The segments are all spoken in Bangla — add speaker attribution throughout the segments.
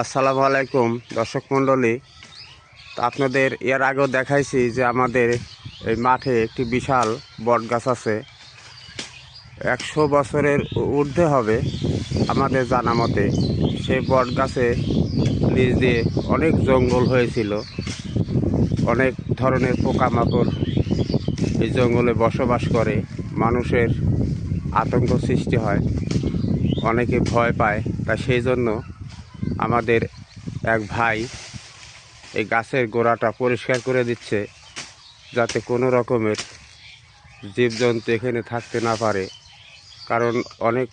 Speaker 1: আসসালামু আলাইকুম দর্শক মণ্ডলী। তো আপনাদের এর আগেও দেখাইছি যে আমাদের এই মাঠে একটি বিশাল বট গাছ আছে, 100 বছরের ঊর্ধ্বে হবে আমাদের জানা মতে। সেই বট গাছে নিচ দিয়ে অনেক জঙ্গল হয়েছিল, অনেক ধরনের পোকামাকড় এই জঙ্গলে বসবাস করে। মানুষের আতঙ্ক সৃষ্টি হয়, অনেকে ভয় পায়। তা সেই জন্য আমাদের এক ভাই এই গাছের গোড়াটা পরিষ্কার করে দিচ্ছে, যাতে কোনো রকমের জীবজন্তু এখানে থাকতে না পারে, কারণ অনেক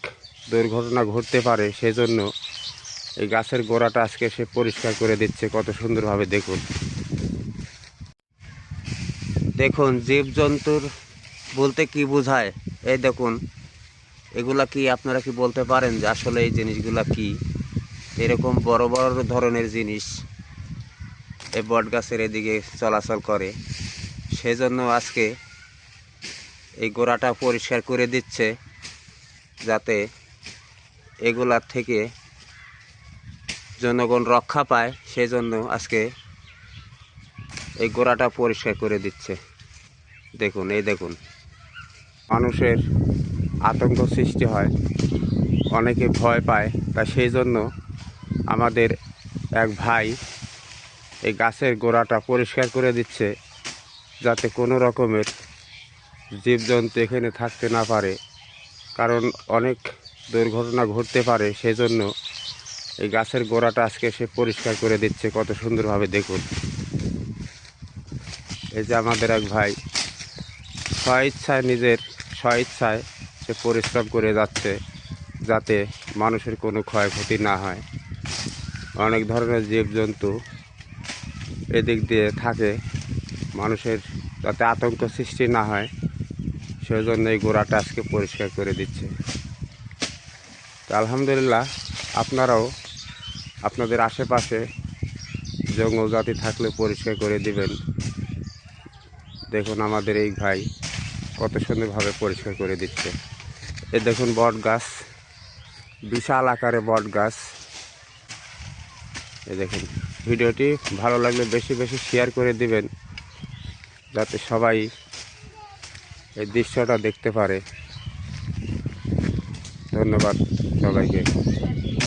Speaker 1: দুর্ঘটনা ঘটতে পারে। সেজন্য এই গাছের গোড়াটা আজকে সে পরিষ্কার করে দিচ্ছে। কত সুন্দরভাবে দেখুন, দেখুন জীবজন্তুর বলতে কি বোঝায়। এই দেখুন, এগুলা কি আপনারা কি বলতে পারেন যে আসলে এই জিনিসগুলা কি? এরকম বড় বড় ধরনের জিনিস এই বট গাছের এদিকে চলাচল করে। সেজন্য আজকে এই গোড়াটা পরিষ্কার করে দিচ্ছে, যাতে এগুলার থেকে জনগণ রক্ষা পায়। সেজন্য আজকে এই গোড়াটা পরিষ্কার করে দিচ্ছে। দেখুন, এই দেখুন, মানুষের আতঙ্ক সৃষ্টি হয়, অনেকে ভয় পায়। তা সেই জন্য আমাদের এক ভাই এই গাছের গোড়াটা পরিষ্কার করে দিচ্ছে, যাতে কোনো রকমের জীবজন্তু এখানে থাকতে না পারে, কারণ অনেক দুর্ঘটনা ঘটতে পারে। সেজন্য এই গাছের গোড়াটা আজকে সে পরিষ্কার করে দিচ্ছে। কত সুন্দরভাবে দেখুন, এই যে আমাদের এক ভাই স্বইচ্ছায়, নিজের স্বইচ্ছায় সে পরিশ্রম করে যাচ্ছে, যাতে মানুষের কোনো ক্ষয়ক্ষতি না হয়। অনেক ধরনের জীবজন্তু এদিক দিয়ে থাকে, মানুষের যাতে আতঙ্ক সৃষ্টি না হয়, সেজন্য এই গোড়াটা আজকে পরিষ্কার করে দিচ্ছে। তো আলহামদুলিল্লাহ, আপনারাও আপনাদের আশেপাশে জঙ্গল জাতি থাকলে পরিষ্কার করে দিবেন। দেখুন আমাদের এই ভাই কত সুন্দরভাবে পরিষ্কার করে দিচ্ছে। এ দেখুন বট গাছ, বিশাল আকারে বট গাছ। এ দেখুন, ভিডিওটি ভালো লাগলে বেশি বেশি শেয়ার করে দিবেন, যাতে সবাই এই দৃশ্যটা দেখতে পারে। ধন্যবাদ সবাইকে।